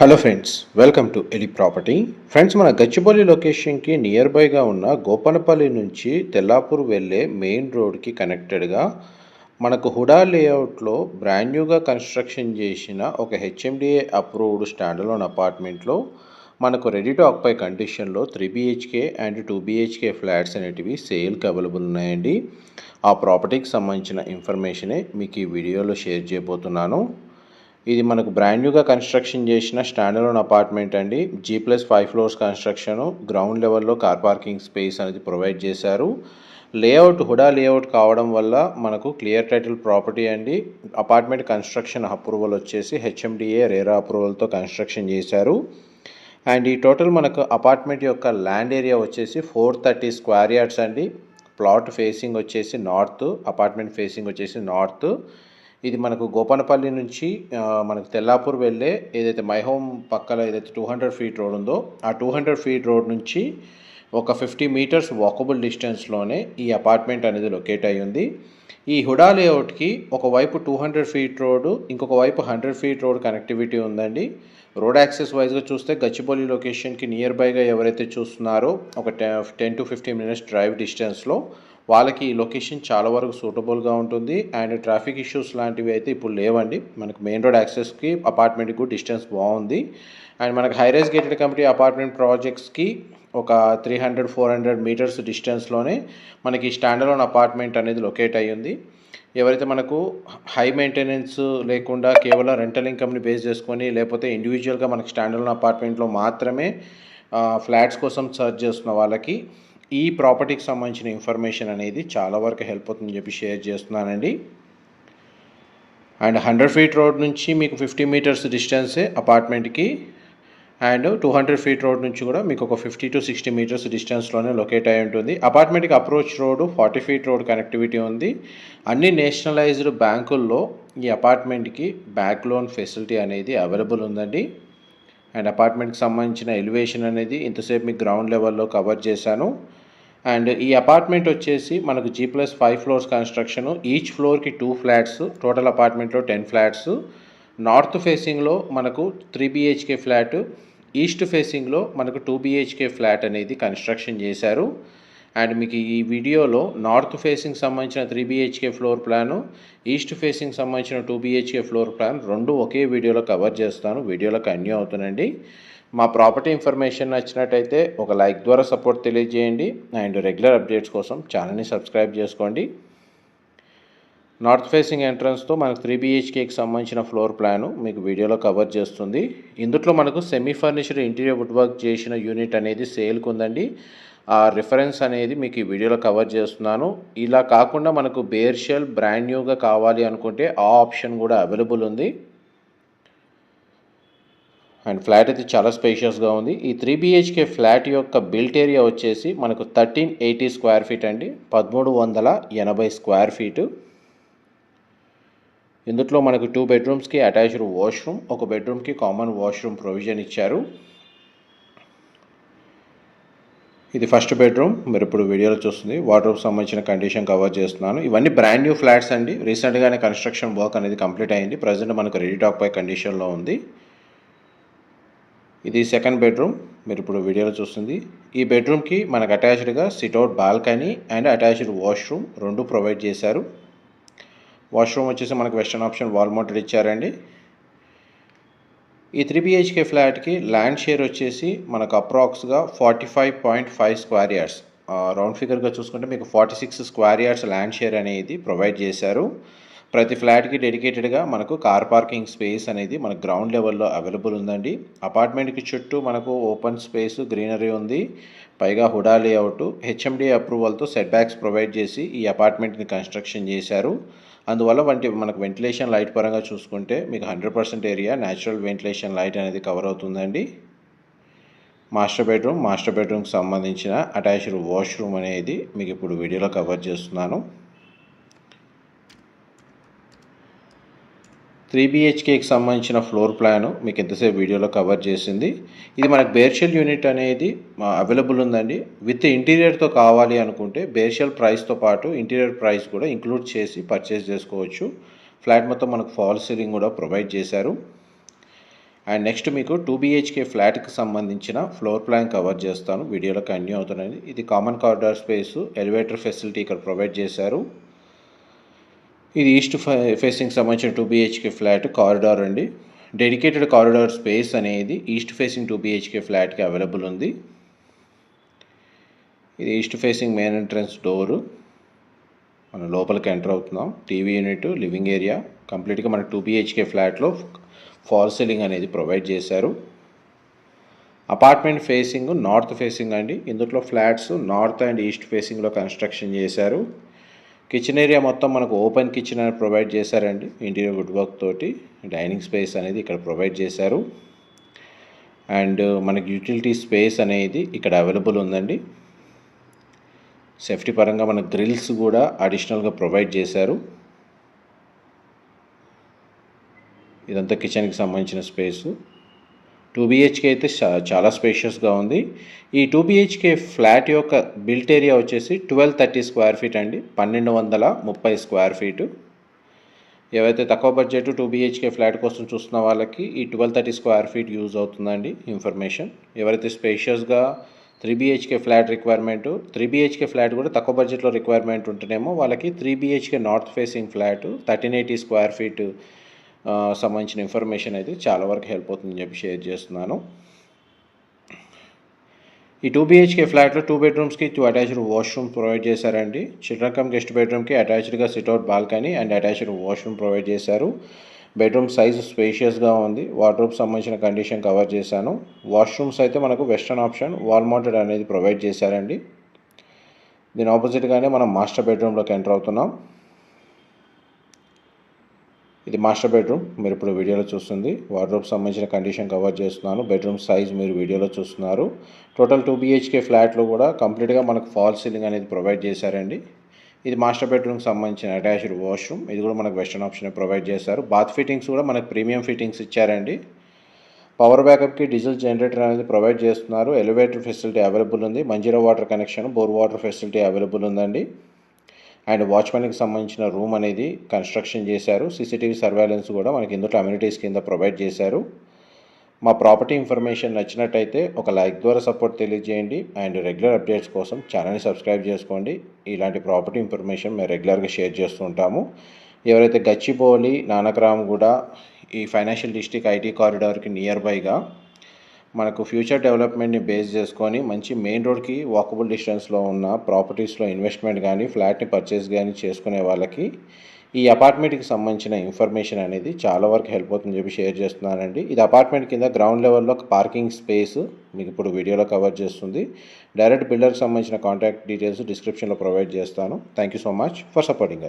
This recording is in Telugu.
Hello friends, welcome to Eli property. Friends, మన గచ్చిబౌలి లొకేషన్కి నియర్ బైగా ఉన్న గోపనపల్లి నుంచి తెల్లాపూర్ వెళ్ళే మెయిన్ రోడ్కి కనెక్టెడ్గా మనకు హుడా లేఅవుట్లో బ్రాండ్ న్యూగా కన్స్ట్రక్షన్ చేసిన ఒక హెచ్ఎండిఏ అప్రూవ్డ్ స్టాండలోన్ అపార్ట్మెంట్లో మనకు రెడీ టు ఆక్యుపై కండిషన్లో 3 BHK అండ్ 2 BHK ఫ్లాట్స్ అనేటివి సేల్కి అవైలబుల్ ఉన్నాయండి. ఆ ప్రాపర్టీకి సంబంధించిన ఇన్ఫర్మేషనే మీకు ఈ వీడియోలో షేర్ చేయబోతున్నాను. ఇది మనకు బ్రాండ్ న్యూగా కన్స్ట్రక్షన్ చేసిన స్టాండలోన్ అపార్ట్మెంట్ అండి. G+5 ఫ్లోర్స్ కన్స్ట్రక్షన్, గ్రౌండ్ లెవెల్లో కార్ పార్కింగ్ స్పేస్ అనేది ప్రొవైడ్ చేశారు. లేఅవుట్ హుడా లేఅవుట్ కావడం వల్ల మనకు క్లియర్ టైటిల్ ప్రాపర్టీ అండి. అపార్ట్మెంట్ కన్స్ట్రక్షన్ అప్రూవల్ వచ్చేసి హెచ్ఎండిఏ రేరా అప్రూవల్తో కన్స్ట్రక్షన్ చేశారు. అండ్ ఈ టోటల్ మనకు అపార్ట్మెంట్ యొక్క ల్యాండ్ ఏరియా వచ్చేసి 430 స్క్వేర్ యార్డ్స్ అండి. ప్లాట్ ఫేసింగ్ వచ్చేసి నార్త్, అపార్ట్మెంట్ ఫేసింగ్ వచ్చేసి నార్త్. ఇది మనకు గోపనపల్లి నుంచి మనకు తెల్లాపూర్ వెళ్ళే ఏదైతే మై హోమ్ పక్కన ఏదైతే 200 ఫీట్ రోడ్ ఉందో ఆ 200 ఫీట్ రోడ్ నుంచి ఒక 50 మీటర్స్ వాకబుల్ డిస్టెన్స్లోనే ఈ అపార్ట్మెంట్ అనేది లొకేట్ అయి ఉంది. ఈ హుడా లేఅవుట్కి ఒకవైపు 200 ఫీట్ రోడ్డు, ఇంకొక వైపు 100 ఫీట్ రోడ్ కనెక్టివిటీ ఉందండి. రోడ్ యాక్సెస్ వైజ్గా చూస్తే గచ్చిబౌలి లొకేషన్కి నియర్ బైగా ఎవరైతే చూస్తున్నారో ఒక 10 to 15 మినిట్స్ డ్రైవ్ డిస్టెన్స్లో వాళ్ళకి ఈ లొకేషన్ చాలా వరకు సూటబుల్గా ఉంటుంది. అండ్ ట్రాఫిక్ ఇష్యూస్ లాంటివి అయితే ఇప్పుడు లేవండి. మనకు మెయిన్ రోడ్ యాక్సెస్కి అపార్ట్మెంట్కి డిస్టెన్స్ బాగుంది. అండ్ మనకు హైరైజ్ గేటెడ్ కమ్యూనిటీ అపార్ట్మెంట్ ప్రాజెక్ట్స్కి ఒక 300-400 మీటర్స్ డిస్టెన్స్లోనే మనకి స్టాండలోన్ అపార్ట్మెంట్ అనేది లొకేట్ అయ్యింది. ఎవరైతే మనకు హై మెయింటెనెన్స్ లేకుండా కేవలం రెంటల్ ఇన్కమ్ని బేస్ చేసుకొని లేకపోతే ఇండివిజువల్గా మనకి స్టాండలోన్ అపార్ట్మెంట్లో మాత్రమే ఫ్లాట్స్ కోసం సర్చ్ చేస్తున్న వాళ్ళకి ఈ ప్రాపర్టీకి సంబంధించిన ఇన్ఫర్మేషన్ అనేది చాలా వరకు హెల్ప్ అవుతుందని చెప్పి షేర్ చేస్తున్నానండి. అండ్ 100 ఫీట్ రోడ్ నుంచి మీకు 50 మీటర్స్ డిస్టెన్సే అపార్ట్మెంట్కి, అండ్ 200 ఫీట్ రోడ్ నుంచి కూడా మీకు ఒక 50 to 60 మీటర్స్ డిస్టెన్స్లోనే లొకేట్ అయి ఉంటుంది. అపార్ట్మెంట్కి approach road 40 feet road connectivity ఉంది. అన్ని నేషనలైజ్డ్ బ్యాంకుల్లో ఈ అపార్ట్మెంట్కి బ్యాంక్ లోన్ ఫెసిలిటీ అనేది అవైలబుల్ ఉందండి. అండ్ అపార్ట్మెంట్కి సంబంధించిన ఎలివేషన్ అనేది ఇంతసేపు మీకు గ్రౌండ్ లెవెల్లో కవర్ చేశాను. అండ్ ఈ అపార్ట్మెంట్ వచ్చేసి మనకు G+5 ఫ్లోర్స్ కన్స్ట్రక్షన్, ఈచ్ ఫ్లోర్కి 2 ఫ్లాట్స్, టోటల్ అపార్ట్మెంట్లో 10 ఫ్లాట్స్. నార్త్ ఫేసింగ్లో మనకు 3 BHK ఫ్లాట్, ఈస్ట్ ఫేసింగ్లో మనకు 2 BHK ఫ్లాట్ అనేది కన్స్ట్రక్షన్ చేశారు. అండ్ మీకు ఈ వీడియోలో నార్త్ ఫేసింగ్ సంబంధించిన 3 BHK floor plan, east facing సంబంధించిన 2 BHK ఫ్లోర్ ప్లాన్ రెండు ఒకే వీడియోలో కవర్ చేస్తాను. వీడియోలో కంటిన్యూ అవుతుందండి. మా ప్రాపర్టీ ఇన్ఫర్మేషన్ నచ్చినట్టయితే ఒక లైక్ ద్వారా సపోర్ట్ తెలియజేయండి. అండ్ రెగ్యులర్ అప్డేట్స్ కోసం ఛానల్ని సబ్స్క్రైబ్ చేసుకోండి. నార్త్ ఫేసింగ్ ఎంట్రన్స్తో మనకు 3 BHKకి సంబంధించిన ఫ్లోర్ ప్లాను మీకు వీడియోలో కవర్ చేస్తుంది. ఇందులో మనకు semi furniture interior wood work చేసిన యూనిట్ అనేది సేల్కి ఉందండి. ఆ రిఫరెన్స్ అనేది మీకు ఈ వీడియోలో కవర్ చేస్తున్నాను. ఇలా కాకుండా మనకు బేర్ షెల్ బ్రాండ్ న్యూగా కావాలి అనుకుంటే ఆ ఆప్షన్ కూడా అవైలబుల్ ఉంది. అండ్ ఫ్లాట్ అయితే చాలా స్పేషియస్గా ఉంది. ఈ 3 BHK ఫ్లాట్ యొక్క బిల్ట్ ఏరియా వచ్చేసి మనకు 1380 స్క్వేర్ ఫీట్ అండి, 1380 స్క్వేర్ ఫీటు. ఇందులో మనకు 2 బెడ్రూమ్స్కి అటాచ్డ్ వాష్రూమ్, ఒక బెడ్రూమ్కి కామన్ వాష్రూమ్ ప్రొవిజన్ ఇచ్చారు. ఇది ఫస్ట్ బెడ్రూమ్, మీరు ఇప్పుడు వీడియోలో చూస్తుంది. వార్డ్రోబ్ సంబంధించిన కండిషన్ కవర్ చేస్తున్నాను. ఇవన్నీ బ్రాండ్ న్యూ ఫ్లాట్స్ అండి. రీసెంట్గానే కన్స్ట్రక్షన్ వర్క్ అనేది కంప్లీట్ అయింది. ప్రజెంట్ మనకు రెడీ టు ఆక్యుపై కండిషన్లో ఉంది. ఇది సెకండ్ బెడ్రూమ్, మీరు ఇప్పుడు వీడియోలో చూస్తుంది. ఈ బెడ్రూమ్కి మనకు అటాచ్డ్గా sit out balcony and attached washroom రెండు ప్రొవైడ్ చేశారు. వాష్రూమ్ వచ్చేసి మనకు వెస్టర్న్ ఆప్షన్ వాల్ మౌంటెడ్ ఇచ్చారండి. ఈ 3 BHK ఫ్లాట్కి ల్యాండ్ షేర్ వచ్చేసి మనకు అప్రాక్స్గా 45.5 స్క్వేర్ యార్డ్స్, రౌండ్ ఫిగర్గా చూసుకుంటే మీకు 46 స్క్వేర్ యార్డ్స్ ల్యాండ్ షేర్ అనేది ప్రొవైడ్ చేశారు. ప్రతి ఫ్లాట్కి డెడికేటెడ్గా మనకు కార్ పార్కింగ్ స్పేస్ అనేది మనకు గ్రౌండ్ లెవెల్లో అవైలబుల్ ఉందండి. అపార్ట్మెంట్కి చుట్టూ మనకు ఓపెన్ స్పేస్, గ్రీనరీ ఉంది. పైగా హుడా లేఅవుట్ హెచ్ఎండిఏ అప్రూవల్తో సెట్ బ్యాక్స్ ప్రొవైడ్ చేసి ఈ అపార్ట్మెంట్ని కన్స్ట్రక్షన్ చేశారు. అందువల్ల మనకు వెంటిలేషన్ లైట్ పరంగా చూసుకుంటే మీకు 100% ఏరియా న్యాచురల్ వెంటిలేషన్ లైట్ అనేది కవర్ అవుతుందండి. మాస్టర్ బెడ్రూమ్కి సంబంధించిన అటాచ్డ్ వాష్రూమ్ అనేది మీకు ఇప్పుడు వీడియోలో కవర్ చేస్తున్నాను. 3 BHKకి సంబంధించిన ఫ్లోర్ ప్లాను మీకు ఎంతసేపు వీడియోలో కవర్ చేసింది. ఇది మనకు బేర్షెల్ యూనిట్ అనేది అవైలబుల్ ఉందండి. విత్ ఇంటీరియర్తో కావాలి అనుకుంటే బేర్షెల్ ప్రైస్తో పాటు ఇంటీరియర్ ప్రైస్ కూడా ఇంక్లూడ్ చేసి పర్చేస్ చేసుకోవచ్చు. ఫ్లాట్ మొత్తం మనకు ఫాల్ సీలింగ్ కూడా ప్రొవైడ్ చేశారు. అండ్ నెక్స్ట్ మీకు 2 BHK ఫ్లాట్కి సంబంధించిన ఫ్లోర్ ప్లాన్ కవర్ చేస్తాను, వీడియోలో కంటిన్యూ అవుతున్నాయి. ఇది common corridor space, elevator facility ఇక్కడ ప్రొవైడ్ చేశారు. ఇది ఈస్ట్ ఫేసింగ్ సంబంధించిన 2 BHK ఫ్లాట్ కారిడార్ అండి. డెడికేటెడ్ కారిడార్ స్పేస్ అనేది ఈస్ట్ ఫేసింగ్ 2 BHK ఫ్లాట్కి అవైలబుల్ ఉంది. ఇది east facing main entrance door. మనం లోపలికి ఎంటర్ అవుతున్నాం. టీవీ యూనిట్, లివింగ్ ఏరియా కంప్లీట్గా మనకు 2 BHK ఫ్లాట్లో ఫాల్ సీలింగ్ అనేది ప్రొవైడ్ చేశారు. అపార్ట్మెంట్ ఫేసింగ్ నార్త్ ఫేసింగ్ అండి. ఇందులో ఫ్లాట్స్ నార్త్ అండ్ ఈస్ట్ ఫేసింగ్లో కన్స్ట్రక్షన్ చేశారు. కిచెన్ ఏరియా మొత్తం మనకు ఓపెన్ కిచెన్ అనేది ప్రొవైడ్ చేశారండి. ఇంటీరియర్ వుడ్ వర్క్ తోటి డైనింగ్ స్పేస్ అనేది ఇక్కడ ప్రొవైడ్ చేశారు. అండ్ మనకి యూటిలిటీ స్పేస్ అనేది ఇక్కడ అవైలబుల్ ఉందండి. సేఫ్టీ పరంగా మనకు గ్రిల్స్ కూడా అడిషనల్గా ప్రొవైడ్ చేశారు. ఇదంతా కిచెన్కి సంబంధించిన స్పేసు. 2 BHK అయితే చాలా స్పేషియస్గా ఉంది. ఈ 2 BHK ఫ్లాట్ యొక్క బిల్ట్ ఏరియా వచ్చేసి 1230 స్క్వేర్ ఫీట్ అండి, 1230 స్క్వేర్ ఫీటు. ఏవైతే తక్కువ బడ్జెట్ 2 BHK ఫ్లాట్ కోసం చూస్తున్న వాళ్ళకి ఈ 1230 స్క్వేర్ ఫీట్ యూజ్ అవుతుందండి ఇన్ఫర్మేషన్. ఎవరైతే స్పేషియస్గా 3 BHK flat requirement, 3 BHK flat కూడా తక్కువ బడ్జెట్లో రిక్వైర్మెంట్ ఉంటేనేమో వాళ్ళకి 3 BHK north facing flat 1380 square feet సంబంధించిన ఇన్ఫర్మేషన్ అయితే చాలా వరకు హెల్ప్ అవుతుందని చెప్పి షేర్ చేస్తున్నాను. ఈ 2 BHK ఫ్లాట్లో 2 బెడ్రూమ్స్కి 2 అటాచ్డ్ వాష్రూమ్ ప్రొవైడ్ చేశారండి. చిల్డ్రన్ కమ్ గెస్ట్ బెడ్రూమ్కి అటాచ్డ్గా sit out balcony and attached washroom provide చేశారు. బెడ్రూమ్ సైజు స్పేషియస్గా ఉంది. వార్డ్రోబ్ సంబంధించిన కండిషన్ కవర్ చేశాను. వాష్రూమ్స్ అయితే మనకు వెస్టర్న్ ఆప్షన్ వాల్ మౌంటెడ్ అనేది ప్రొవైడ్ చేశారండి. దీని ఆపోజిట్గానే మనం మాస్టర్ బెడ్రూమ్లోకి ఎంటర్ అవుతున్నాం. ఇది మాస్టర్ బెడ్రూమ్ మీరు ఇప్పుడు వీడియోలో చూస్తుంది. వార్డ్రోబ్ సంబంధించిన కండిషన్ కవర్ చేస్తున్నాను. బెడ్రూమ్ సైజ్ మీరు వీడియోలో చూస్తున్నారు. టోటల్ 2 BHK ఫ్లాట్లో కూడా కంప్లీట్గా మనకు ఫాల్ సీలింగ్ అనేది ప్రొవైడ్ చేశారండి. ఇది మాస్టర్ బెడ్రూమ్కి సంబంధించిన అటాచ్డ్ వాష్రూమ్. ఇది కూడా మనకు వెస్టర్న్ ఆప్షన్ ప్రొవైడ్ చేశారు. బాత్ ఫిట్టింగ్స్ కూడా మనకు ప్రీమియం ఫిట్టింగ్స్ ఇచ్చారండి. పవర్ బ్యాకప్కి డీజిల్ జనరేటర్ అనేది ప్రొవైడ్ చేస్తున్నారు. ఎలివేటర్ ఫెసిలిటీ అవైలబుల్ ఉంది. Manjira water connection, bore water facility available ఉందండి. అండ్ వాచ్మెన్కి సంబంధించిన రూమ్ అనేది కన్స్ట్రక్షన్ చేశారు. CCTV సర్వేలెన్స్ కూడా మనకి ఇందులో అమ్యూనిటీస్ కింద ప్రొవైడ్ చేశారు. మా ప్రాపర్టీ ఇన్ఫర్మేషన్ నచ్చినట్టయితే ఒక లైక్ ద్వారా సపోర్ట్ తెలియజేయండి. అండ్ రెగ్యులర్ అప్డేట్స్ కోసం ఛానల్ని సబ్స్క్రైబ్ చేసుకోండి. ఇలాంటి ప్రాపర్టీ ఇన్ఫర్మేషన్ మేము రెగ్యులర్గా షేర్ చేస్తూ ఉంటాము. ఎవరైతే గచ్చిబౌలి, నానక్రామ్గూడ ఈ ఫైనాన్షియల్ డిస్ట్రిక్ట్ ఐటీ కారిడార్కి నియర్ బైగా మనకు ఫ్యూచర్ డెవలప్మెంట్ని బేస్ చేసుకొని మంచి మెయిన్ రోడ్కి వాకబుల్ డిస్టెన్స్లో ఉన్న ప్రాపర్టీస్లో ఇన్వెస్ట్మెంట్ కానీ ఫ్లాట్ని పర్చేస్ కానీ చేసుకునే వాళ్ళకి ఈ అపార్ట్మెంట్కి సంబంధించిన ఇన్ఫర్మేషన్ అనేది చాలా వరకు హెల్ప్ అవుతుందని చెప్పి షేర్ చేస్తున్నానండి. ఇది అపార్ట్మెంట్ కింద గ్రౌండ్ లెవెల్లో పార్కింగ్ స్పేస్ మీకు ఇప్పుడు వీడియోలో కవర్ చేస్తుంది. డైరెక్ట్ బిల్డర్కి సంబంధించిన కాంటాక్ట్ డీటెయిల్స్ డిస్క్రిప్షన్లో ప్రొవైడ్ చేస్తాను. Thank you so much for supporting us.